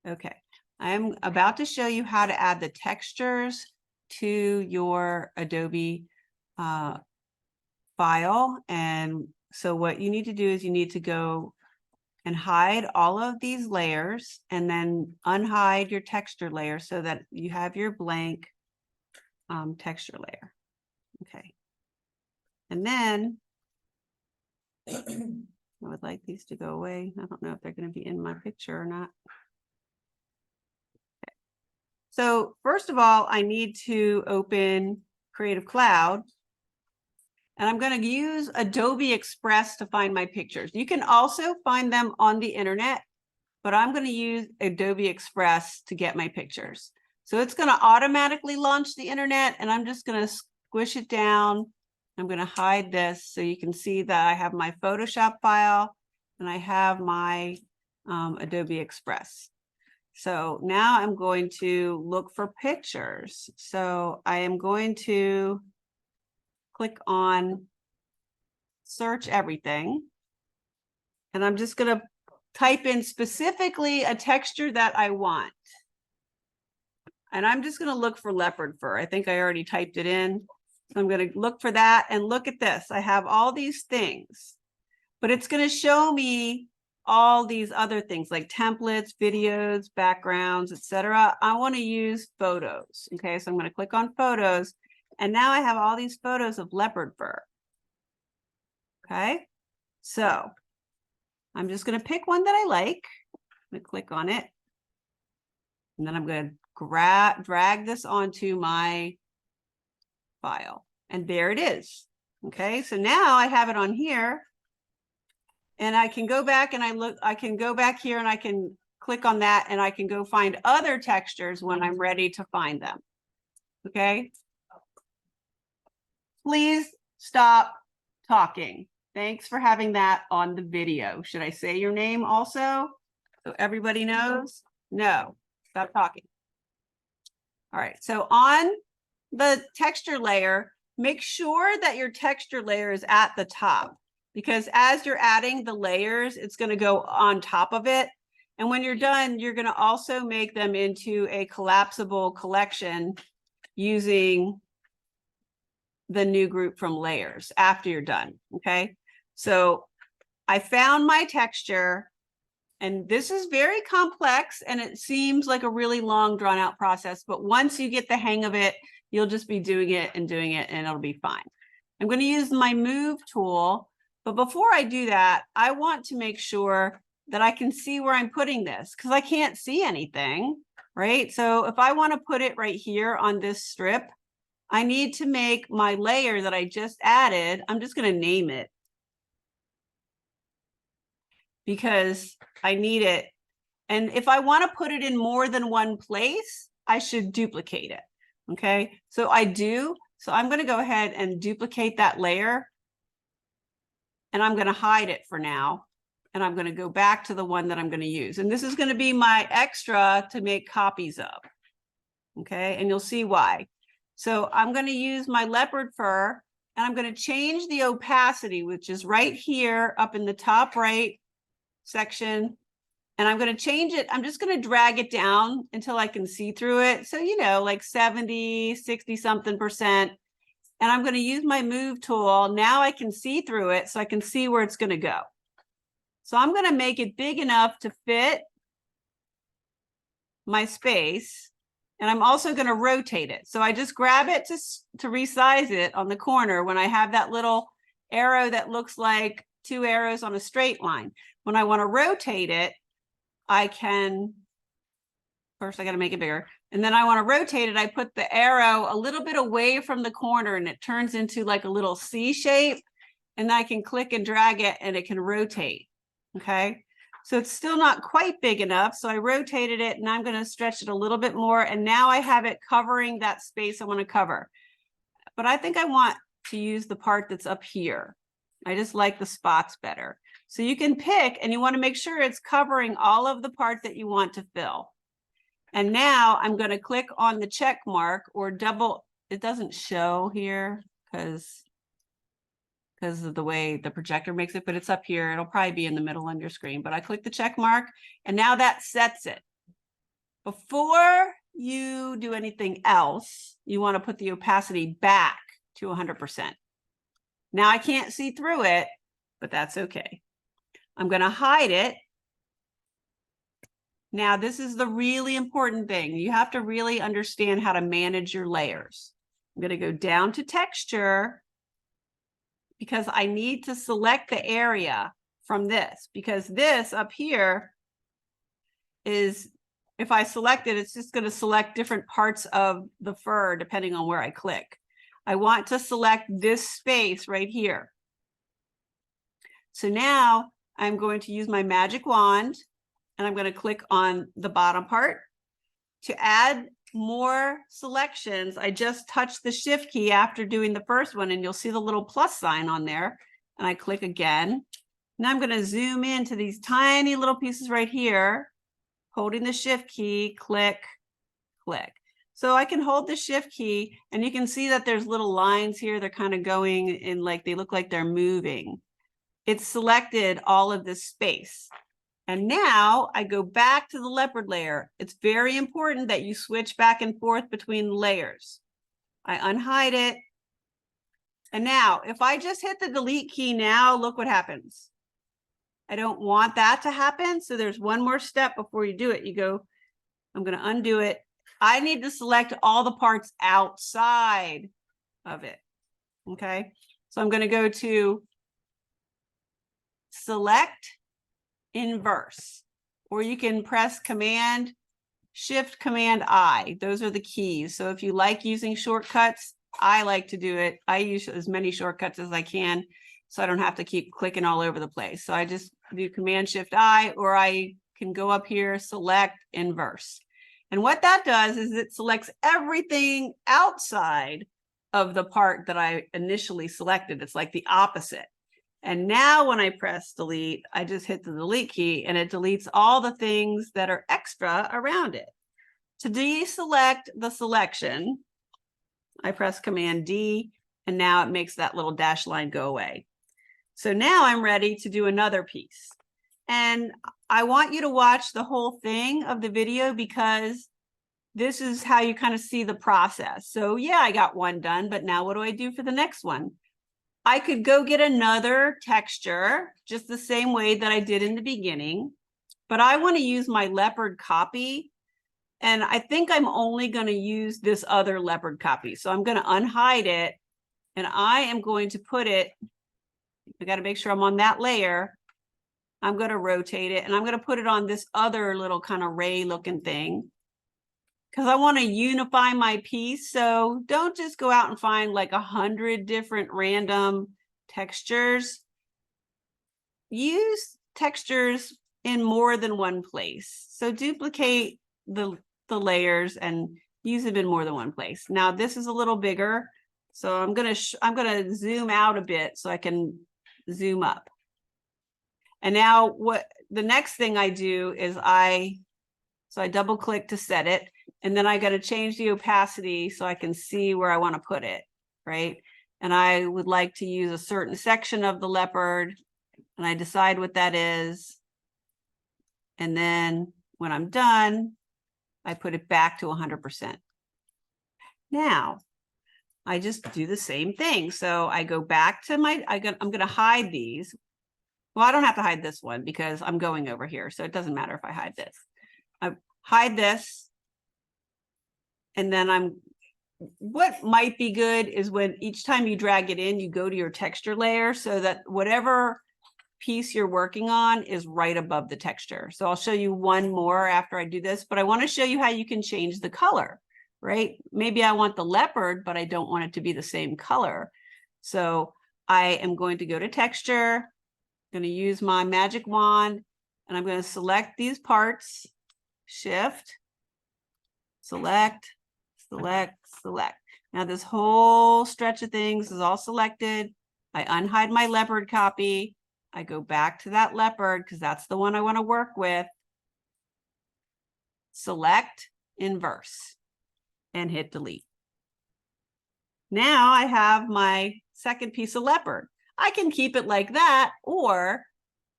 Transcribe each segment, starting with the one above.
Okay, I'm about to show you how to add the textures to your Adobe file. And so what you need to do is you need to go and hide all of these layers and then unhide your texture layer so that you have your blank texture layer. Okay. And then I would like these to go away. I don't know if they're going to be in my picture or not. Okay. So first of all, I need to open Creative Cloud. And I'm going to use Adobe Express to find my pictures. You can also find them on the internet, but I'm going to use Adobe Express to get my pictures. So it's going to automatically launch the internet, and I'm just going to squish it down. I'm going to hide this so you can see that I have my Photoshop file and I have my Adobe Express. So now I'm going to look for pictures. So I am going to click on search everything. And I'm just going to type in specifically a texture that I want. And I'm just going to look for leopard fur. I think I already typed it in. So I'm going to look for that, and look at this. I have all these things, but it's going to show me all these other things like templates, videos, backgrounds, etc. I want to use photos. Okay, so I'm going to click on photos, and now I have all these photos of leopard fur. Okay, so I'm just going to pick one that I like. I'm going to click on it. And then I'm going to drag this onto my file. And there it is. Okay, so now I have it on here. And I can go back and I can go back here and I can click on that and I can go find other textures when I'm ready to find them. Okay. Please stop talking. Thanks for having that on the video. Should I say your name also so everybody knows? No, stop talking. All right, so on the texture layer, make sure that your texture layer is at the top, because as you're adding the layers, it's going to go on top of it. And when you're done, you're going to also make them into a collapsible collection using the new group from layers after you're done. Okay, so I found my texture, and this is very complex and it seems like a really long drawn out process, but once you get the hang of it, you'll just be doing it and it'll be fine. I'm going to use my move tool, but before I do that, I want to make sure that I can see where I'm putting this, because I can't see anything, right? So if I want to put it right here on this strip, I need to make my layer that I just added, I'm just going to name it because I need it. And if I want to put it in more than one place, I should duplicate it. Okay, so I do. So I'm going to go ahead and duplicate that layer. And I'm going to hide it for now. And I'm going to go back to the one that I'm going to use. And this is going to be my extra to make copies of. Okay, and you'll see why. So I'm going to use my leopard fur, and I'm going to change the opacity, which is right here up in the top right section. And I'm going to change it. I'm just going to drag it down until I can see through it. So, you know, like 70, 60 something %. And I'm going to use my move tool. Now I can see through it, so I can see where it's going to go. So I'm going to make it big enough to fit my space. And I'm also going to rotate it. So I just grab it to resize it on the corner when I have that little arrow that looks like two arrows on a straight line. When I want to rotate it, I can, first I got to make it bigger. And then I want to rotate it. I put the arrow a little bit away from the corner and it turns into like a little C shape. And I can click and drag it and it can rotate. Okay. So it's still not quite big enough. So I rotated it and I'm going to stretch it a little bit more. And now I have it covering that space I want to cover. But I think I want to use the part that's up here. I just like the spots better. So you can pick, and you want to make sure it's covering all of the part that you want to fill. And now I'm going to click on the check mark or double. It doesn't show here because of the way the projector makes it, but it's up here. It'll probably be in the middle on your screen, but I click the check mark and now that sets it. Before you do anything else, you want to put the opacity back to 100%. Now I can't see through it, but that's okay. I'm going to hide it. Now, this is the really important thing. You have to really understand how to manage your layers. I'm going to go down to texture because I need to select the area from this, because this up here is, if I select it, it's just going to select different parts of the fur depending on where I click. I want to select this space right here. So now I'm going to use my magic wand and I'm going to click on the bottom part. To add more selections, I just touch the shift key after doing the first one and you'll see the little plus sign on there. And I click again. Now I'm going to zoom into these tiny little pieces right here, holding the shift key, click, click. So I can hold the shift key and you can see that there's little lines here. They're kind of going in, like they look like they're moving. It's selected all of this space. And now I go back to the leopard layer. It's very important that you switch back and forth between layers. I unhide it. And now if I just hit the delete key now, look what happens. I don't want that to happen. So there's one more step before you do it. You go, I'm going to undo it. I need to select all the parts outside of it. Okay. So I'm going to go to select inverse, or you can press Command Shift Command I. Those are the keys. So if you like using shortcuts, I like to do it. I use as many shortcuts as I can, so I don't have to keep clicking all over the place. So I just do Command Shift I, or I can go up here, select inverse. And what that does is it selects everything outside of the part that I initially selected. It's like the opposite. And now when I press delete, I just hit the delete key and it deletes all the things that are extra around it. To deselect the selection, I press Command D, and now it makes that little dash line go away. So now I'm ready to do another piece. And I want you to watch the whole thing of the video because this is how you kind of see the process. So yeah, I got one done, but now what do I do for the next one? I could go get another texture just the same way that I did in the beginning, but I want to use my leopard copy. And I think I'm only going to use this other leopard copy. So I'm going to unhide it and I am going to put it, I got to make sure I'm on that layer. I'm going to rotate it and I'm going to put it on this other little kind of ray looking thing, because I want to unify my piece. So don't just go out and find like 100 different random textures. Use textures in more than one place. So duplicate the layers and use them in more than one place. Now this is a little bigger, so I'm gonna zoom out a bit so I can zoom up. And now what the next thing I do is I double click to set it. And then I got to change the opacity so I can see where I want to put it, right? And I would like to use a certain section of the leopard, and I decide what that is. And then when I'm done, I put it back to 100%. Now, I just do the same thing. So I go back to I'm going to hide these. Well, I don't have to hide this one because I'm going over here. So it doesn't matter if I hide this. I hide this. And then what might be good is when each time you drag it in, you go to your texture layer so that whatever piece you're working on is right above the texture. So I'll show you one more after I do this, but I want to show you how you can change the color, right? Maybe I want the leopard, but I don't want it to be the same color. So I am going to go to texture, going to use my magic wand, and I'm going to select these parts, shift, select, select, select. Now this whole stretch of things is all selected. I unhide my leopard copy. I go back to that leopard because that's the one I want to work with. Select inverse and hit delete. Now I have my second piece of leopard. I can keep it like that, or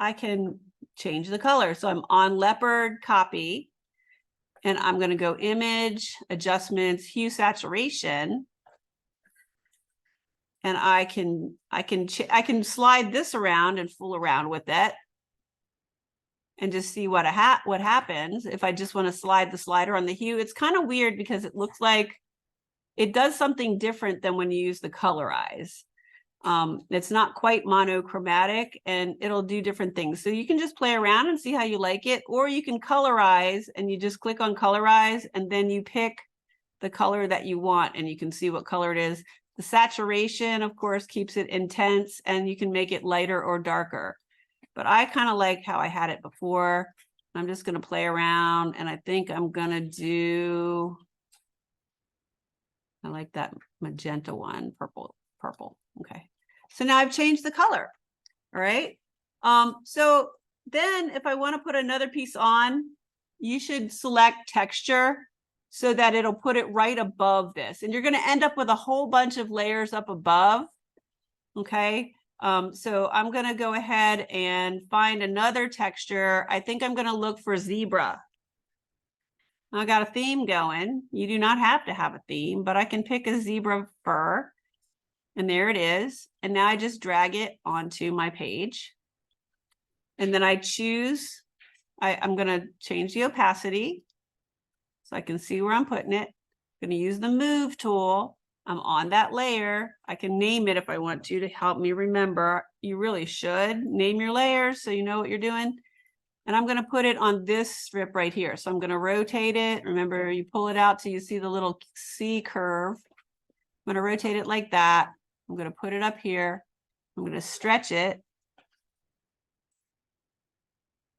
I can change the color. So I'm on leopard copy. And I'm going to go image, adjustments, hue, saturation. And I can slide this around and fool around with it and just see what happens if I just want to slide the slider on the hue. It's kind of weird because it looks like it does something different than when you use the colorize. It's not quite monochromatic and it'll do different things. So you can just play around and see how you like it, or you can colorize and you just click on colorize and then you pick the color that you want and you can see what color it is. The saturation, of course, keeps it intense and you can make it lighter or darker. But I kind of like how I had it before. I'm just going to play around and I think I'm going to do, I like that magenta one, purple. Okay. So now I've changed the color. All right. So then if I want to put another piece on, you should select texture so that it'll put it right above this. And you're going to end up with a whole bunch of layers up above. Okay. So I'm going to go ahead and find another texture. I think I'm going to look for zebra. I got a theme going. You do not have to have a theme, but I can pick a zebra fur. And there it is. And now I just drag it onto my page. And then I choose, I'm going to change the opacity so I can see where I'm putting it. I'm going to use the move tool. I'm on that layer. I can name it if I want to help me remember. You really should name your layers so you know what you're doing. And I'm going to put it on this strip right here. So I'm going to rotate it. Remember, you pull it out till you see the little C curve. I'm going to rotate it like that. I'm going to put it up here. I'm going to stretch it.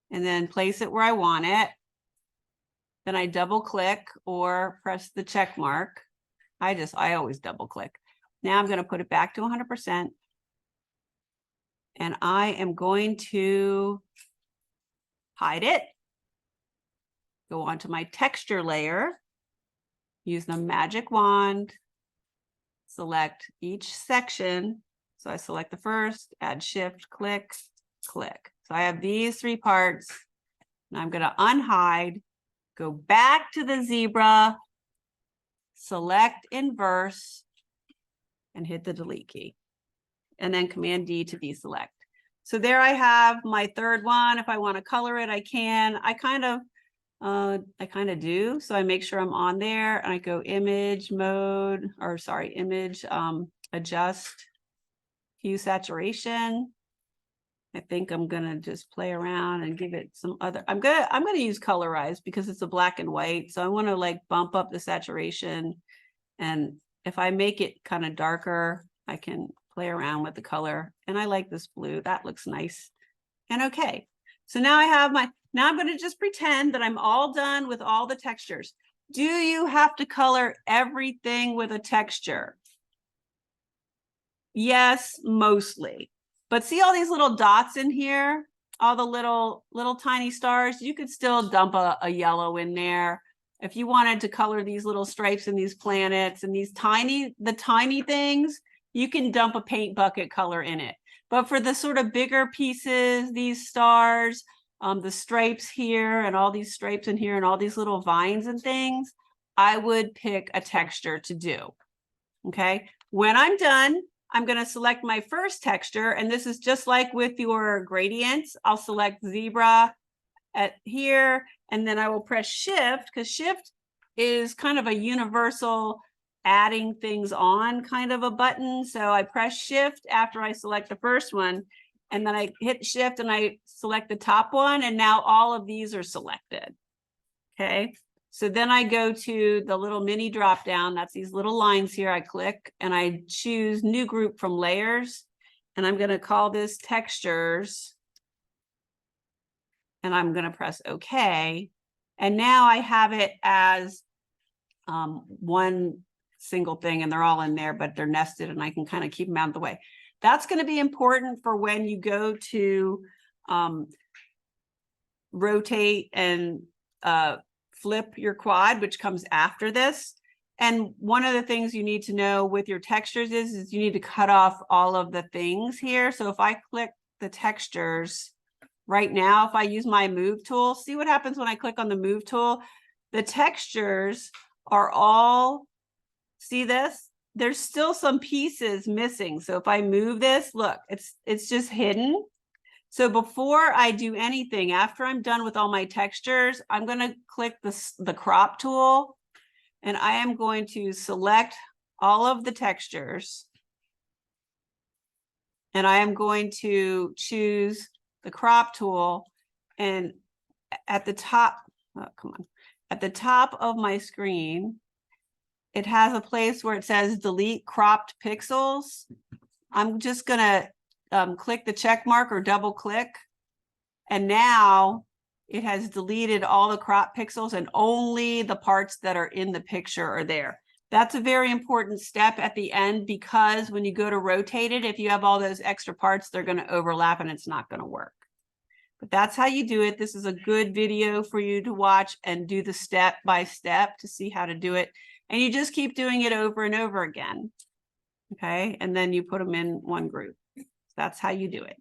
And then place it where I want it. Then I double click or press the check mark. I always double click. Now I'm going to put it back to 100%. And I am going to hide it. Go onto my texture layer. Use the magic wand. Select each section. So I select the first, add shift, click, click. So I have these three parts. And I'm going to unhide, go back to the zebra, select inverse, and hit the delete key. And then Command D to deselect. So there I have my third one. If I want to color it, I can. I kind of do. So I make sure I'm on there and I go image mode, or sorry, image, adjust, hue, saturation. I think I'm going to just play around and give it some other, I'm going to use colorize because it's a black and white. So I want to like bump up the saturation. And if I make it kind of darker, I can play around with the color. And I like this blue. That looks nice. And okay. So now I have now I'm going to just pretend that I'm all done with all the textures. Do you have to color everything with a texture? Yes, mostly. But see all these little dots in here? All the little tiny stars? You could still dump a yellow in there. If you wanted to color these little stripes and these planets and the tiny things, you can dump a paint bucket color in it. But for the sort of bigger pieces, these stars, the stripes here and all these stripes in here and all these little vines and things, I would pick a texture to do. Okay. When I'm done, I'm going to select my first texture. And this is just like with your gradients. I'll select zebra at here, and then I will press shift because shift is kind of a universal adding things on kind of a button. So I press shift after I select the first one, and then I hit shift and I select the top one. And now all of these are selected. Okay. So then I go to the little mini drop down. That's these little lines here. I click and I choose new group from layers. And I'm going to call this textures. And I'm going to press OK. And now I have it as one single thing, and they're all in there, but they're nested and I can kind of keep them out of the way. That's going to be important for when you go to rotate and flip your quad, which comes after this. And one of the things you need to know with your textures is you need to cut off all of the things here. So if I click the textures right now, if I use my move tool, see what happens when I click on the move tool? the textures are all, see this? There's still some pieces missing. So if I move this, look, it's just hidden. So before I do anything, after I'm done with all my textures, I'm going to click the crop tool, and I am going to select all of the textures. And I am going to choose the crop tool, and at the top, oh, come on, at the top of my screen, it has a place where it says delete cropped pixels. I'm just gonna click the check mark or double click. And now it has deleted all the crop pixels and only the parts that are in the picture are there. That's a very important step at the end, because when you go to rotate it, if you have all those extra parts, they're going to overlap and it's not going to work. But that's how you do it. This is a good video for you to watch and do the step by step to see how to do it. And you just keep doing it over and over again. Okay. And then you put them in one group. That's how you do it.